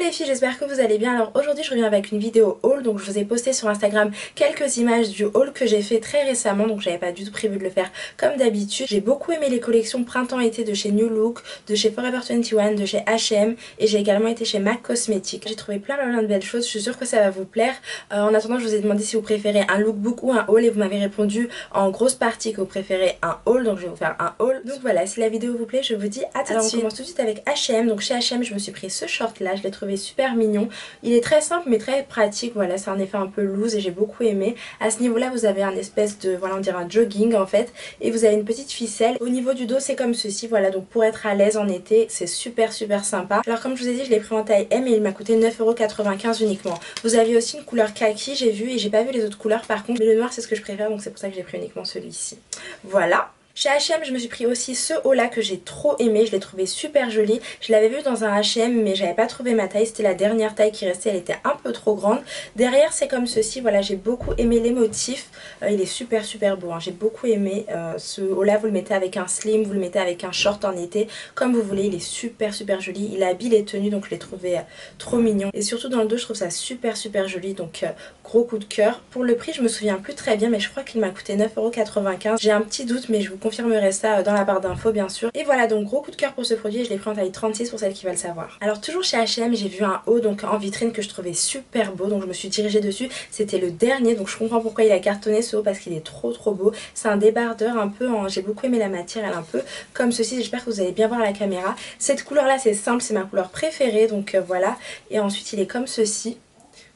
les filles, j'espère que vous allez bien. Alors aujourd'hui je reviens avec une vidéo haul. Donc je vous ai posté sur Instagram quelques images du haul que j'ai fait très récemment. Donc j'avais pas du tout prévu de le faire comme d'habitude. J'ai beaucoup aimé les collections printemps-été de chez New Look, de chez Forever 21, de chez H&M, et j'ai également été chez MAC Cosmetics. J'ai trouvé plein de belles choses, je suis sûre que ça va vous plaire. En attendant, je vous ai demandé si vous préférez un lookbook ou un haul et vous m'avez répondu en grosse partie que vous préférez un haul. Donc je vais vous faire un haul. Donc voilà, si la vidéo vous plaît, je vous dis à tout de suite. On commence tout de suite avec H&M. Donc chez H&M, je me suis pris ce short là, je l'ai trouvé super mignon. Il est très simple mais très pratique, voilà, c'est un effet un peu loose et j'ai beaucoup aimé. À ce niveau là vous avez un espèce de, voilà, on dirait un jogging en fait, et vous avez une petite ficelle. Au niveau du dos c'est comme ceci, voilà, donc pour être à l'aise en été c'est super sympa. Alors comme je vous ai dit, je l'ai pris en taille M et il m'a coûté 9,95 € uniquement. Vous avez aussi une couleur kaki, j'ai vu, et j'ai pas vu les autres couleurs par contre, mais le noir c'est ce que je préfère, donc c'est pour ça que j'ai pris uniquement celui-ci. Voilà. Chez H&M, je me suis pris aussi ce haut là que j'ai trop aimé, je l'ai trouvé super joli. Je l'avais vu dans un H&M mais j'avais pas trouvé ma taille, c'était la dernière taille qui restait, elle était un peu trop grande. Derrière c'est comme ceci, voilà, j'ai beaucoup aimé les motifs, il est super beau, hein. J'ai beaucoup aimé ce haut là, vous le mettez avec un slim, vous le mettez avec un short en été, comme vous voulez, il est super joli, il habille les tenues donc je l'ai trouvé trop mignon. Et surtout dans le dos je trouve ça super joli, donc gros coup de cœur. Pour le prix je me souviens plus très bien mais je crois qu'il m'a coûté 9,95 €, j'ai un petit doute mais je vous confirmerai ça dans la barre d'infos bien sûr. Et voilà, donc gros coup de cœur pour ce produit et je l'ai pris en taille 36 pour celles qui veulent savoir. Alors toujours chez H&M, j'ai vu un haut donc en vitrine que je trouvais super beau, donc je me suis dirigée dessus. C'était le dernier, donc je comprends pourquoi il a cartonné ce haut parce qu'il est trop beau. C'est un débardeur un peu en... j'ai beaucoup aimé la matière, elle est un peu comme ceci, j'espère que vous allez bien voir la caméra. Cette couleur là c'est simple, c'est ma couleur préférée, donc voilà. Et ensuite il est comme ceci.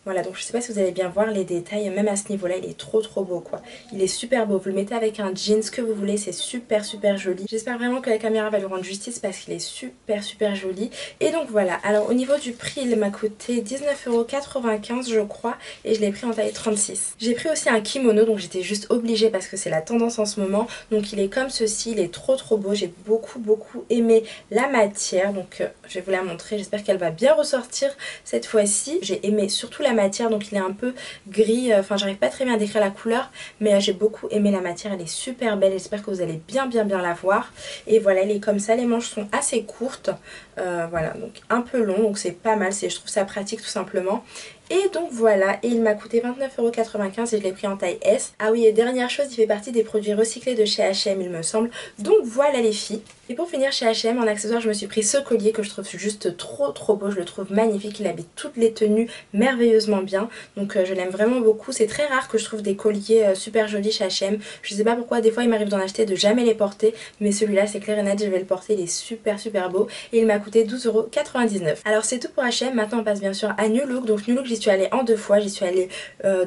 Voilà, donc je sais pas si vous allez bien voir les détails, même à ce niveau là il est trop beau quoi. Il est super beau, vous le mettez avec un jean, ce que vous voulez, c'est super joli. J'espère vraiment que la caméra va lui rendre justice parce qu'il est super joli. Et donc voilà, alors au niveau du prix il m'a coûté 19,95 € je crois, et je l'ai pris en taille 36. J'ai pris aussi un kimono, donc j'étais juste obligée parce que c'est la tendance en ce moment. Donc il est comme ceci, il est trop beau, j'ai beaucoup aimé la matière, donc je vais vous la montrer, j'espère qu'elle va bien ressortir cette fois-ci. J'ai aimé surtout la matière, donc il est un peu gris, enfin j'arrive pas très bien à décrire la couleur mais j'ai beaucoup aimé la matière, elle est super belle, j'espère que vous allez bien la voir. Et voilà, il est comme ça, les manches sont assez courtes, voilà, donc un peu long, donc c'est pas mal, je trouve ça pratique tout simplement. Et donc voilà, et il m'a coûté 29,95 € et je l'ai pris en taille S. Ah oui, et dernière chose, il fait partie des produits recyclés de chez H&M il me semble. Donc voilà les filles. Et pour finir chez H&M, en accessoire, je me suis pris ce collier que je trouve juste trop beau. Je le trouve magnifique, il habite toutes les tenues merveilleusement bien. Donc je l'aime vraiment beaucoup. C'est très rare que je trouve des colliers super jolis chez H&M. Je sais pas pourquoi, des fois il m'arrive d'en acheter, de jamais les porter. Mais celui-là c'est clair et net, je vais le porter, il est super beau. Et il m'a coûté 12,99 €. Alors c'est tout pour H&M, maintenant on passe bien sûr à New Look. Donc New Look, j'y suis allée en 2 fois, j'y suis allée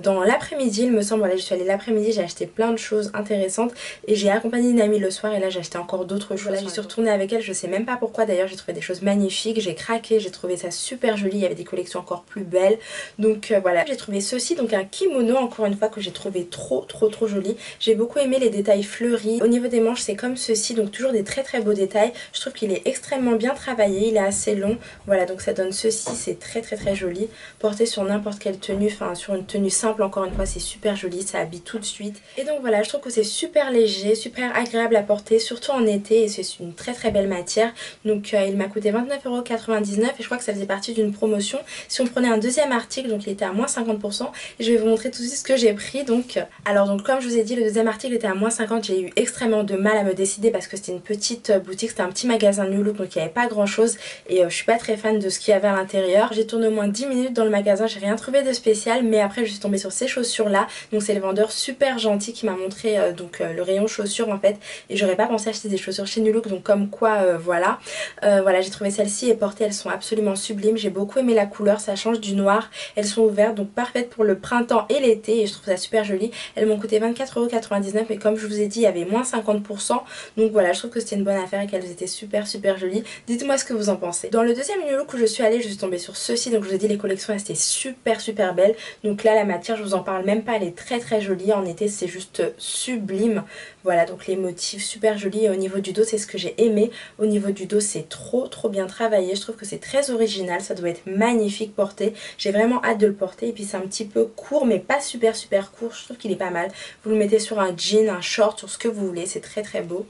dans l'après-midi il me semble, voilà, j'y suis allée l'après-midi, j'ai acheté plein de choses intéressantes et j'ai accompagné une amie le soir et là j'ai acheté encore d'autres choses. Voilà, j'y suis retournée avec elle, je sais même pas pourquoi d'ailleurs, j'ai trouvé des choses magnifiques, j'ai craqué, j'ai trouvé ça super joli, il y avait des collections encore plus belles. Donc voilà, j'ai trouvé ceci, donc un kimono encore une fois que j'ai trouvé trop joli. J'ai beaucoup aimé les détails fleuris. Au niveau des manches c'est comme ceci, donc toujours des très beaux détails. Je trouve qu'il est extrêmement bien travaillé, il est assez long, voilà, donc ça donne ceci, c'est très joli. Porté sur n'importe quelle tenue, enfin sur une tenue simple encore une fois, c'est super joli, ça habille tout de suite. Et donc voilà, je trouve que c'est super léger, super agréable à porter, surtout en été, et c'est une très belle matière. Donc il m'a coûté 29,99 € et je crois que ça faisait partie d'une promotion. Si on prenait un deuxième article, donc il était à moins 50%, et je vais vous montrer tout de suite ce que j'ai pris. Donc alors donc comme je vous ai dit, le deuxième article était à moins 50, j'ai eu extrêmement de mal à me décider parce que c'était une petite boutique, c'était un petit magasin New Look, donc il n'y avait pas grand chose et je suis pas très fan de ce qu'il y avait à l'intérieur. J'ai tourné au moins 10 minutes dans le magasin, j'ai rien trouvé de spécial, mais après je suis tombée sur ces chaussures là. Donc c'est le vendeur super gentil qui m'a montré le rayon chaussures en fait, et j'aurais pas pensé acheter des chaussures chez New Look, donc comme quoi voilà. Voilà, j'ai trouvé celles-ci et portées, elles sont absolument sublimes, j'ai beaucoup aimé la couleur, ça change du noir, elles sont ouvertes donc parfaites pour le printemps et l'été et je trouve ça super joli. Elles m'ont coûté 24,99 € et comme je vous ai dit il y avait moins 50%, donc voilà, je trouve que c'était une bonne affaire et qu'elles étaient super jolies. Dites-moi ce que vous en pensez. Dans le deuxième New Look où je suis allée, je suis tombée sur ceci, donc je vous ai dit les collections elles étaient super belle. Donc là la matière je vous en parle même pas, elle est très jolie. En été c'est juste sublime. Voilà, donc les motifs super jolis. Et au niveau du dos c'est ce que j'ai aimé. Au niveau du dos c'est trop bien travaillé. Je trouve que c'est très original, ça doit être magnifique porté. J'ai vraiment hâte de le porter. Et puis c'est un petit peu court mais pas super court. Je trouve qu'il est pas mal. Vous le mettez sur un jean, un short, sur ce que vous voulez. C'est très beau.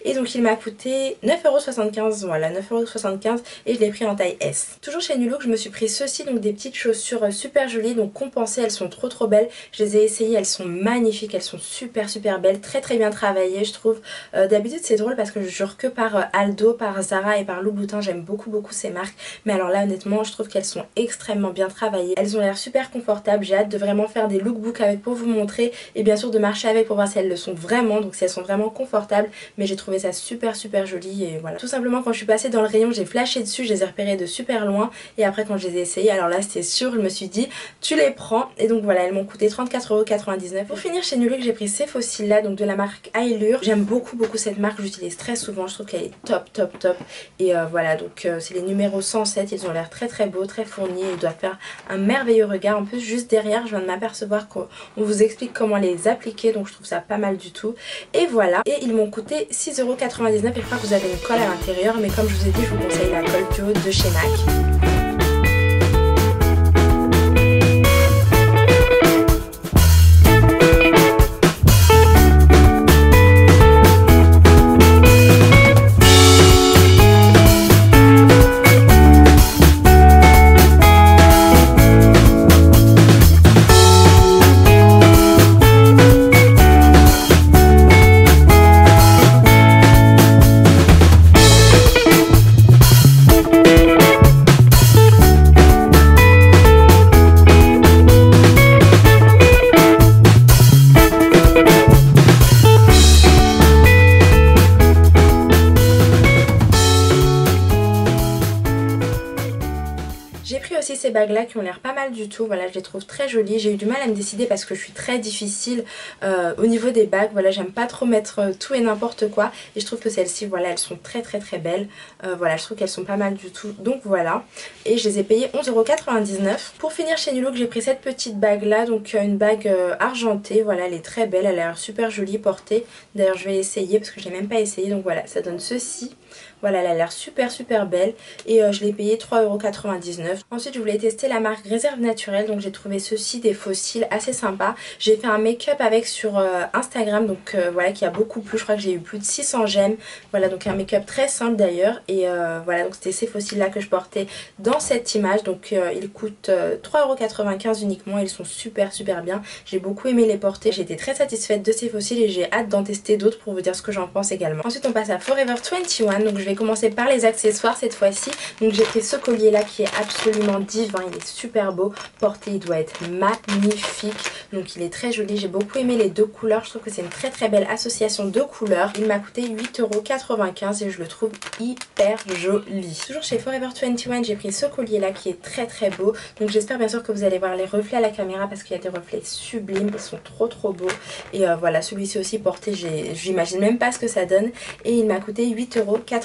Et donc il m'a coûté 9,75€, voilà 9,75€ et je l'ai pris en taille S. Toujours chez New Look je me suis pris ceci, donc des petites chaussures super jolies, donc compensées, elles sont trop belles. Je les ai essayées, elles sont magnifiques, elles sont super belles, très bien travaillées je trouve. D'habitude c'est drôle parce que je jure que par Aldo, par Zara et par Louboutin, j'aime beaucoup ces marques. Mais alors là honnêtement je trouve qu'elles sont extrêmement bien travaillées. Elles ont l'air super confortables, j'ai hâte de vraiment faire des lookbooks avec pour vous montrer et bien sûr de marcher avec pour voir si elles le sont vraiment, donc si elles sont vraiment confortables. Mais j'ai trouvé ça super joli et voilà. Tout simplement quand je suis passée dans le rayon j'ai flashé dessus, je les ai repérés de super loin et après quand je les ai essayés, alors là c'était sûr, je me suis dit tu les prends et donc voilà, elles m'ont coûté 34,99€. Pour finir chez New Look j'ai pris ces fossiles là, donc de la marque Allure. J'aime beaucoup cette marque, j'utilise très souvent, je trouve qu'elle est top et voilà, donc c'est les numéros 107, ils ont l'air très beaux, très fournis, ils doivent faire un merveilleux regard. En plus juste derrière je viens de m'apercevoir qu'on vous explique comment les appliquer, donc je trouve ça pas mal du tout et voilà. Et ils m'ont coûté 6,99€ et je crois que vous avez une colle à l'intérieur, mais comme je vous ai dit je vous conseille la colle duo de chez MAC. Ces bagues là qui ont l'air pas mal du tout, voilà je les trouve très jolies. J'ai eu du mal à me décider parce que je suis très difficile au niveau des bagues, voilà j'aime pas trop mettre tout et n'importe quoi et je trouve que celles-ci voilà elles sont très belles, voilà je trouve qu'elles sont pas mal du tout, donc voilà. Et je les ai payées 11,99€. Pour finir chez New Look j'ai pris cette petite bague là, donc une bague argentée, voilà elle est très belle, elle a l'air super jolie portée. D'ailleurs je vais essayer parce que je l'ai même pas essayé, donc voilà ça donne ceci. Voilà, elle a l'air super belle et je l'ai payé 3,99€. Ensuite, je voulais tester la marque Réserve Naturelle, donc j'ai trouvé ceci, des fossiles assez sympas. J'ai fait un make-up avec sur Instagram, donc voilà, qui a beaucoup plu. Je crois que j'ai eu plus de 600 j'aime. Voilà, donc un make-up très simple d'ailleurs. Et voilà, donc c'était ces fossiles-là que je portais dans cette image. Donc ils coûtent 3,95€ uniquement. Ils sont super bien. J'ai beaucoup aimé les porter. J'ai été très satisfaite de ces fossiles et j'ai hâte d'en tester d'autres pour vous dire ce que j'en pense également. Ensuite, on passe à Forever 21. Donc je vais commencer par les accessoires cette fois-ci. Donc j'ai pris ce collier là qui est absolument divin, il est super beau, porté il doit être magnifique, donc il est très joli. J'ai beaucoup aimé les deux couleurs, je trouve que c'est une très belle association de couleurs. Il m'a coûté 8,95€ et je le trouve hyper joli. Toujours chez Forever 21 j'ai pris ce collier là qui est très beau, donc j'espère bien sûr que vous allez voir les reflets à la caméra parce qu'il y a des reflets sublimes, ils sont trop beaux. Et voilà, celui-ci aussi porté, j'imagine même pas ce que ça donne et il m'a coûté 8,90€.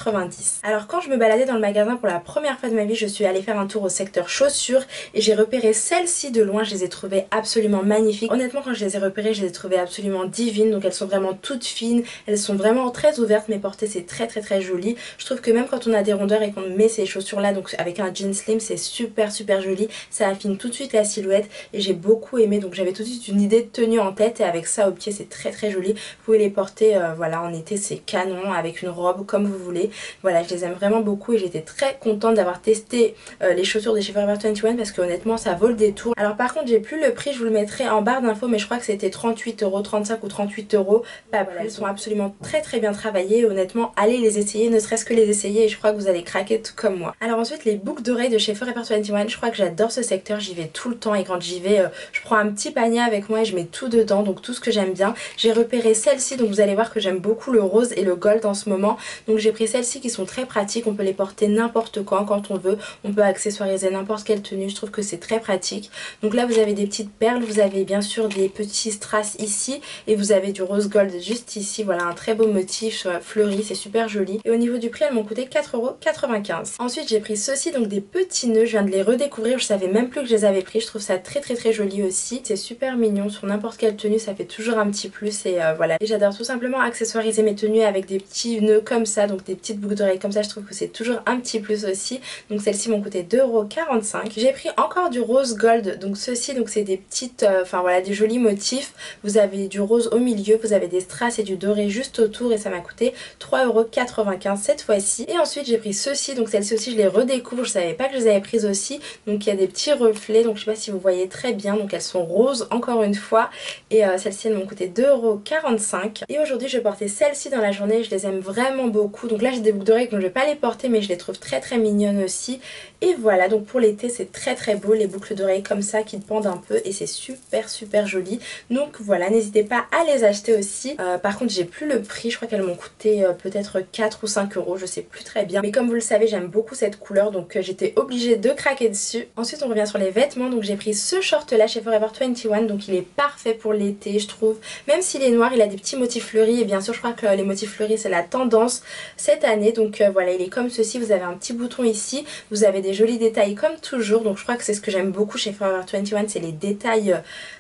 Alors quand je me baladais dans le magasin pour la première fois de ma vie, je suis allée faire un tour au secteur chaussures et j'ai repéré celles-ci de loin. Je les ai trouvées absolument magnifiques. Honnêtement quand je les ai repérées, je les ai trouvées absolument divines. Donc elles sont vraiment toutes fines, elles sont vraiment très ouvertes, mais portées c'est très joli. Je trouve que même quand on a des rondeurs et qu'on met ces chaussures là, donc avec un jean slim, c'est super joli. Ça affine tout de suite la silhouette et j'ai beaucoup aimé. Donc j'avais tout de suite une idée de tenue en tête et avec ça au pied c'est très joli. Vous pouvez les porter voilà en été, c'est canon, avec une robe comme vous voulez. Voilà, je les aime vraiment beaucoup et j'étais très contente d'avoir testé les chaussures de chez Forever 21 parce que honnêtement ça vaut le détour. Alors par contre j'ai plus le prix, je vous le mettrai en barre d'infos, mais je crois que c'était 38€, 35 ou 38€, pas plus. Elles sont absolument très bien travaillées, honnêtement allez les essayer, ne serait-ce que les essayer et je crois que vous allez craquer tout comme moi. Alors ensuite les boucles d'oreilles de chez Forever 21, je crois que j'adore ce secteur, j'y vais tout le temps et quand j'y vais je prends un petit panier avec moi et je mets tout dedans, donc tout ce que j'aime bien. J'ai repéré celle-ci, donc vous allez voir que j'aime beaucoup le rose et le gold en ce moment, donc j'ai pris celle-ci qui sont très pratiques, on peut les porter n'importe quand on veut, on peut accessoiriser n'importe n'importe quelle tenue, je trouve que c'est très pratique. Donc là vous avez des petites perles, vous avez bien sûr des petits strass ici et vous avez du rose gold juste ici. Voilà, un très beau motif fleuri, c'est super joli. Et au niveau du prix elles m'ont coûté 4,95 €. Ensuite j'ai pris ceci, donc des petits nœuds, je viens de les redécouvrir, je savais même plus que je les avais pris, je trouve ça très joli aussi. C'est super mignon, sur n'importe quelle tenue ça fait toujours un petit plus et voilà. Et j'adore tout simplement accessoiriser mes tenues avec des petits nœuds comme ça, donc des petites boucles d'oreilles comme ça, je trouve que c'est toujours un petit plus aussi. Donc celles-ci m'ont coûté 2,45 €. J'ai pris encore du rose gold, donc ceci donc c'est des petites, enfin voilà, des jolis motifs. Vous avez du rose au milieu, vous avez des strass et du doré juste autour et ça m'a coûté 3,95 € cette fois-ci. Et ensuite j'ai pris ceci, donc celles-ci aussi je les redécouvre, je savais pas que je les avais prises aussi. Donc il y a des petits reflets, donc je sais pas si vous voyez très bien, donc elles sont roses encore une fois. Et celles-ci elles m'ont coûté 2,45 €. Et aujourd'hui je vais porter celles-ci dans la journée, je les aime vraiment beaucoup. Donc là j'ai des boucles d'oreilles donc je vais pas les porter mais je les trouve très mignonnes aussi. Et voilà, donc pour l'été c'est très beau, les boucles d'oreilles comme ça qui pendent un peu et c'est super joli. Donc voilà, n'hésitez pas à les acheter aussi. Par contre j'ai plus le prix, je crois qu'elles m'ont coûté peut-être 4 ou 5 €, je sais plus très bien. Mais comme vous le savez j'aime beaucoup cette couleur donc j'étais obligée de craquer dessus. Ensuite on revient sur les vêtements, donc j'ai pris ce short là chez Forever 21, donc il est parfait pour l'été je trouve. Même s'il est noir il a des petits motifs fleuris et bien sûr je crois que les motifs fleuris c'est la tendance cette année. Donc voilà, il est comme ceci, vous avez un petit bouton ici, vous avez des jolis détails comme toujours. Donc je crois que c'est ce que j'aime beaucoup chez Forever 21, c'est les détails.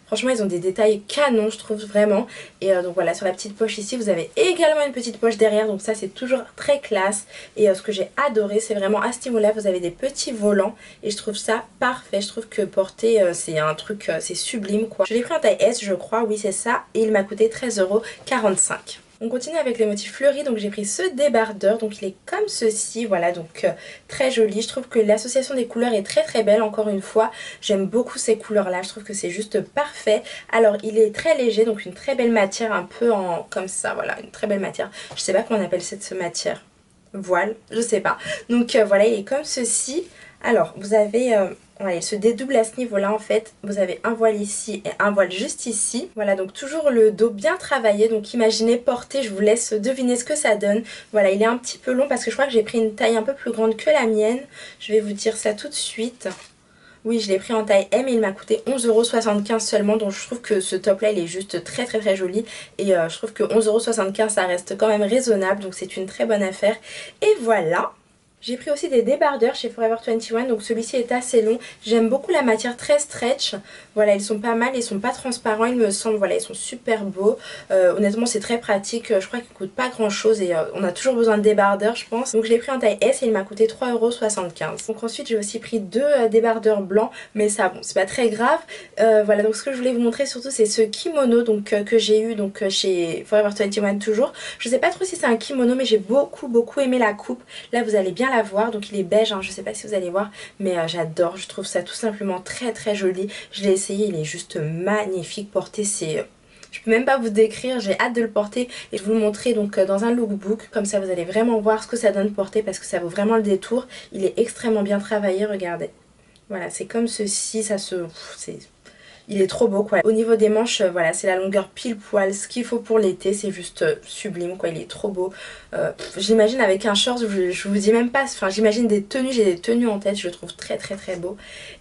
Franchement ils ont des détails canons je trouve vraiment. Et donc voilà, sur la petite poche ici vous avez également une petite poche derrière, donc ça c'est toujours très classe. Et ce que j'ai adoré c'est vraiment à ce niveau là vous avez des petits volants et je trouve ça parfait. Je trouve que porter c'est un truc, c'est sublime quoi. Je l'ai pris en taille S je crois, oui c'est ça, et il m'a coûté 13,45 €. On continue avec les motifs fleuris, donc j'ai pris ce débardeur, donc il est comme ceci, voilà, donc très joli. Je trouve que l'association des couleurs est très belle, encore une fois, j'aime beaucoup ces couleurs là, je trouve que c'est juste parfait. Alors il est très léger, donc une très belle matière, un peu en comme ça, voilà, une très belle matière. Je sais pas comment on appelle cette matière, voile, je sais pas. Donc voilà, il est comme ceci. Alors vous avez... voilà, il se dédouble à ce niveau là en fait, vous avez un voile ici et un voile juste ici. Voilà, donc toujours le dos bien travaillé, donc imaginez porter, je vous laisse deviner ce que ça donne. Voilà, il est un petit peu long parce que je crois que j'ai pris une taille un peu plus grande que la mienne. Je vais vous dire ça tout de suite. Oui, je l'ai pris en taille M et il m'a coûté 11,75 € seulement, donc je trouve que ce top là il est juste très joli. Et je trouve que 11,75 € ça reste quand même raisonnable, donc c'est une très bonne affaire. Et voilà. J'ai pris aussi des débardeurs chez Forever 21, donc celui-ci est assez long. J'aime beaucoup la matière très stretch. Voilà, ils sont pas mal, ils sont pas transparents il me semble, voilà, ils sont super beaux. Honnêtement c'est très pratique, je crois qu'ils coûtent pas grand chose et on a toujours besoin de débardeurs je pense. Donc je l'ai pris en taille S et il m'a coûté 3,75 €. Donc ensuite j'ai aussi pris deux débardeurs blancs, mais ça bon c'est pas très grave. Voilà, donc ce que je voulais vous montrer surtout c'est ce kimono donc, que j'ai eu donc, chez Forever 21 toujours. Je sais pas trop si c'est un kimono mais j'ai beaucoup aimé la coupe. Là vous allez bien la voir, donc il est beige, hein, je sais pas si vous allez voir mais j'adore, je trouve ça tout simplement très joli. Je l'ai essayé, il est juste magnifique porté, c'est... Je peux même pas vous décrire, j'ai hâte de le porter et je vais vous le montrer donc dans un lookbook, comme ça vous allez vraiment voir ce que ça donne porter parce que ça vaut vraiment le détour. Il est extrêmement bien travaillé, regardez. Voilà, c'est comme ceci, ça se... Il est trop beau quoi. Au niveau des manches, voilà, c'est la longueur pile poil, ce qu'il faut pour l'été, c'est juste sublime quoi, il est trop beau. J'imagine avec un short, je vous dis même pas, enfin j'imagine des tenues, j'ai des tenues en tête, je le trouve très beau.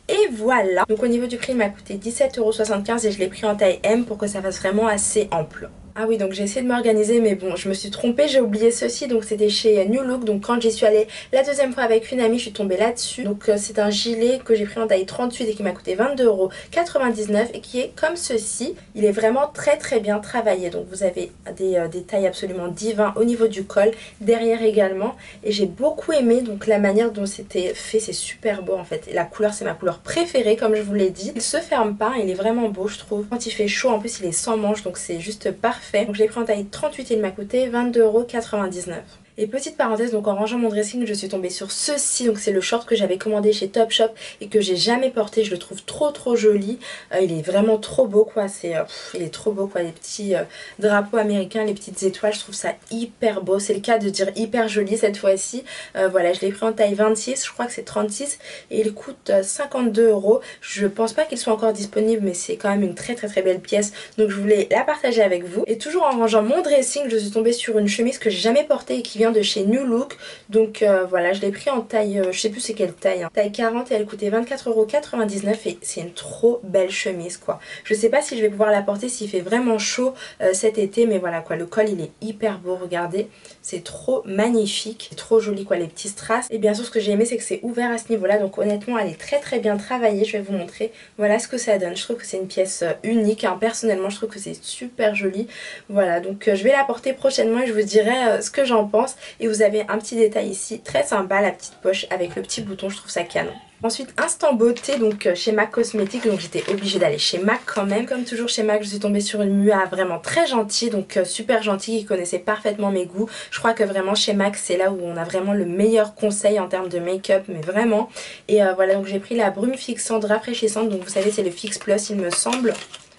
Et voilà. Donc au niveau du prix, il m'a coûté 17,75 € et je l'ai pris en taille M pour que ça fasse vraiment assez ample. Ah oui, donc j'ai essayé de m'organiser mais bon je me suis trompée, j'ai oublié ceci, donc c'était chez New Look. Donc quand j'y suis allée la deuxième fois avec une amie je suis tombée là-dessus. Donc c'est un gilet que j'ai pris en taille 38 et qui m'a coûté 22,99 € et qui est comme ceci. Il est vraiment très bien travaillé, donc vous avez des tailles absolument divins au niveau du col, derrière également. Et j'ai beaucoup aimé donc la manière dont c'était fait, c'est super beau en fait. Et la couleur c'est ma couleur préférée comme je vous l'ai dit. Il se ferme pas, il est vraiment beau je trouve. Quand il fait chaud en plus il est sans manches donc c'est juste parfait. Donc je l'ai pris en taille 38 et il m'a coûté 22,99 €. Et petite parenthèse, donc en rangeant mon dressing je suis tombée sur ceci, donc c'est le short que j'avais commandé chez Topshop et que j'ai jamais porté, je le trouve trop joli. Il est vraiment trop beau quoi, il est trop beau quoi, les petits drapeaux américains, les petites étoiles, je trouve ça hyper beau, c'est le cas de dire hyper joli cette fois-ci. Voilà, je l'ai pris en taille 26, je crois que c'est 36 et il coûte 52 €. Je pense pas qu'il soit encore disponible mais c'est quand même une très belle pièce, donc je voulais la partager avec vous. Et toujours en rangeant mon dressing je suis tombée sur une chemise que j'ai jamais portée et qui vient vient de chez New Look. Donc voilà, je l'ai pris en taille, je sais plus c'est quelle taille, hein, taille 40 et elle coûtait 24,99 € et c'est une trop belle chemise quoi. Je sais pas si je vais pouvoir la porter s'il fait vraiment chaud cet été, mais voilà quoi, le col il est hyper beau, regardez, c'est trop magnifique, c'est trop joli quoi, les petits strass. Et bien sûr ce que j'ai aimé c'est que c'est ouvert à ce niveau là, donc honnêtement elle est très bien travaillée. Je vais vous montrer, voilà ce que ça donne. Je trouve que c'est une pièce unique, hein. Personnellement je trouve que c'est super joli. Voilà, donc je vais la porter prochainement et je vous dirai ce que j'en pense. Et vous avez un petit détail ici très sympa, la petite poche avec le petit bouton, je trouve ça canon. Ensuite Instant Beauté, donc chez MAC Cosmetics, donc j'étais obligée d'aller chez MAC quand même. Comme toujours chez MAC je suis tombée sur une MUA vraiment très gentille, donc super gentille, qui connaissait parfaitement mes goûts. Je crois que vraiment chez MAC c'est là où on a vraiment le meilleur conseil en termes de make-up, mais vraiment. Et voilà, donc j'ai pris la brume fixante rafraîchissante, donc vous savez c'est le Fix Plus il me semble.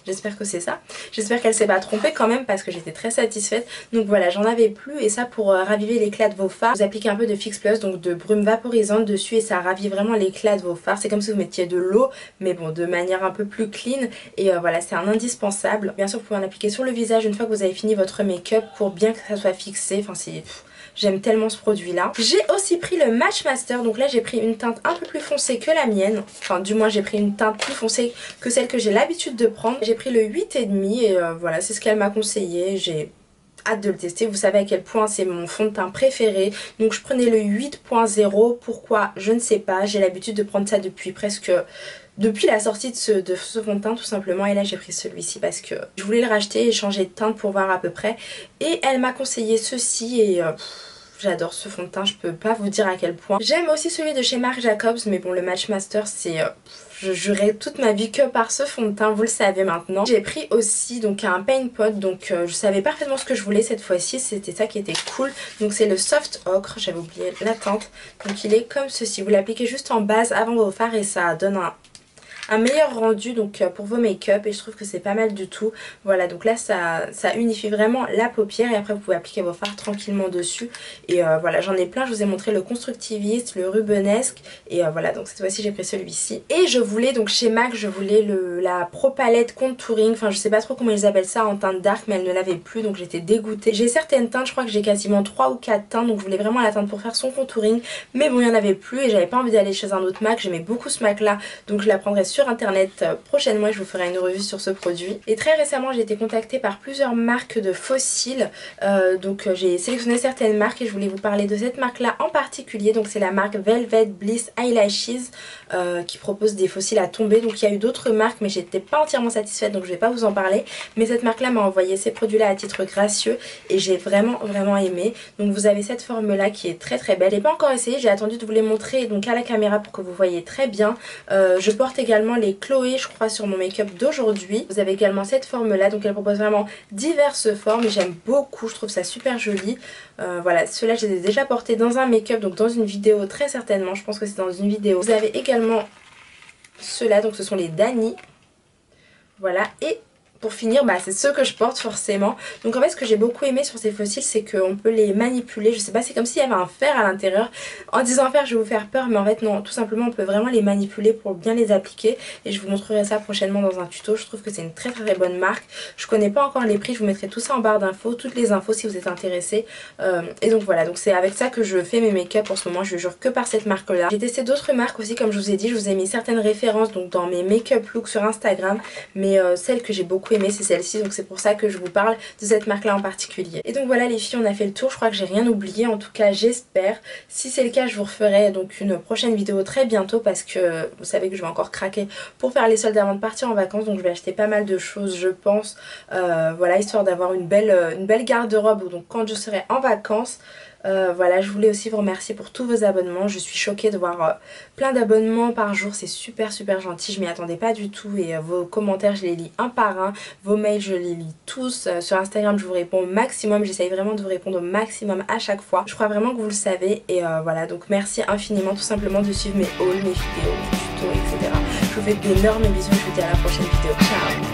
J'espère que c'est ça. J'espère qu'elle s'est pas trompée quand même parce que j'étais très satisfaite. Donc voilà, j'en avais plus et ça pour raviver l'éclat de vos fards. Vous appliquez un peu de Fix Plus, donc de brume vaporisante dessus et ça ravive vraiment l'éclat de vos fards. C'est comme si vous mettiez de l'eau mais bon de manière un peu plus clean et voilà, c'est un indispensable. Bien sûr vous pouvez en appliquer sur le visage une fois que vous avez fini votre make-up pour bien que ça soit fixé. Enfin c'est... J'aime tellement ce produit là. J'ai aussi pris le Match Master. Donc là j'ai pris une teinte un peu plus foncée que la mienne. Enfin du moins j'ai pris une teinte plus foncée que celle que j'ai l'habitude de prendre. J'ai pris le 8,5 et voilà c'est ce qu'elle m'a conseillé. J'ai hâte de le tester. Vous savez à quel point c'est mon fond de teint préféré. Donc je prenais le 8.0. Pourquoi? Je ne sais pas. J'ai l'habitude de prendre ça depuis presque... Depuis la sortie de ce fond de teint tout simplement, et là j'ai pris celui-ci parce que je voulais le racheter et changer de teinte pour voir à peu près. Et elle m'a conseillé ceci et j'adore ce fond de teint, je peux pas vous dire à quel point. J'aime aussi celui de chez Marc Jacobs, mais bon le Match Master c'est... je jurais toute ma vie que par ce fond de teint, vous le savez maintenant. J'ai pris aussi donc un paint pot, donc je savais parfaitement ce que je voulais cette fois-ci, c'était ça qui était cool. Donc c'est le Soft Ocre, j'avais oublié la teinte. Donc il est comme ceci, vous l'appliquez juste en base avant vos fards et ça donne un meilleur rendu donc pour vos make-up et je trouve que c'est pas mal du tout. Voilà, donc là ça unifie vraiment la paupière et après vous pouvez appliquer vos fards tranquillement dessus. Et voilà, j'en ai plein, je vous ai montré le constructiviste, le rubenesque et voilà, donc cette fois-ci j'ai pris celui-ci. Et je voulais donc chez MAC, je voulais la Pro Palette Contouring, enfin je sais pas trop comment ils appellent ça en teinte dark, mais elle ne l'avait plus donc j'étais dégoûtée. J'ai certaines teintes, je crois que j'ai quasiment 3 ou 4 teintes, donc je voulais vraiment la teinte pour faire son contouring, mais bon il n'y en avait plus et j'avais pas envie d'aller chez un autre MAC. J'aimais beaucoup ce MAC là, donc je la prendrai sur internet prochainement et je vous ferai une revue sur ce produit. Et très récemment j'ai été contactée par plusieurs marques de faux cils, donc j'ai sélectionné certaines marques et je voulais vous parler de cette marque là en particulier. Donc c'est la marque Velvet Bliss Eyelashes qui propose des faux cils à tomber. Donc il y a eu d'autres marques mais j'étais pas entièrement satisfaite donc je vais pas vous en parler, mais cette marque là m'a envoyé ces produits là à titre gracieux et j'ai vraiment aimé. Donc vous avez cette forme là qui est très belle et pas encore essayé, j'ai attendu de vous les montrer donc à la caméra pour que vous voyez très bien. Je porte également les Chloé je crois sur mon make-up d'aujourd'hui. Vous avez également cette forme là, donc elle propose vraiment diverses formes et j'aime beaucoup, je trouve ça super joli. Voilà, ceux-là je les ai déjà portés dans un make-up, donc dans une vidéo très certainement, je pense que c'est dans une vidéo. Vous avez également ceux-là, donc ce sont les Dany. Voilà, et pour finir, bah, c'est ceux que je porte forcément. Donc en fait ce que j'ai beaucoup aimé sur ces faux cils c'est qu'on peut les manipuler. Je sais pas, c'est comme s'il y avait un fer à l'intérieur. En disant fer je vais vous faire peur mais en fait non, tout simplement on peut vraiment les manipuler pour bien les appliquer. Et je vous montrerai ça prochainement dans un tuto. Je trouve que c'est une très bonne marque. Je connais pas encore les prix, je vous mettrai tout ça en barre d'infos, toutes les infos si vous êtes intéressés. Et donc voilà, donc c'est avec ça que je fais mes make-up en ce moment. Je jure que par cette marque là. J'ai testé d'autres marques aussi comme je vous ai dit. Je vous ai mis certaines références donc dans mes make-up looks sur Instagram. Mais celle que j'ai beaucoup aimé c'est celle-ci, donc c'est pour ça que je vous parle de cette marque là en particulier. Et donc voilà les filles, on a fait le tour, je crois que j'ai rien oublié, en tout cas j'espère. Si c'est le cas je vous referai donc une prochaine vidéo très bientôt parce que vous savez que je vais encore craquer pour faire les soldes avant de partir en vacances, donc je vais acheter pas mal de choses je pense, voilà, histoire d'avoir une belle garde-robe donc quand je serai en vacances. Voilà, je voulais aussi vous remercier pour tous vos abonnements. Je suis choquée de voir plein d'abonnements par jour, c'est super gentil, je m'y attendais pas du tout. Et vos commentaires je les lis un par un, vos mails je les lis tous. Sur Instagram je vous réponds au maximum, j'essaye vraiment de vous répondre au maximum à chaque fois. Je crois vraiment que vous le savez et voilà, donc merci infiniment tout simplement de suivre mes hauls, mes vidéos, mes tutos, etc. Je vous fais d'énormes bisous, je vous dis à la prochaine vidéo, ciao.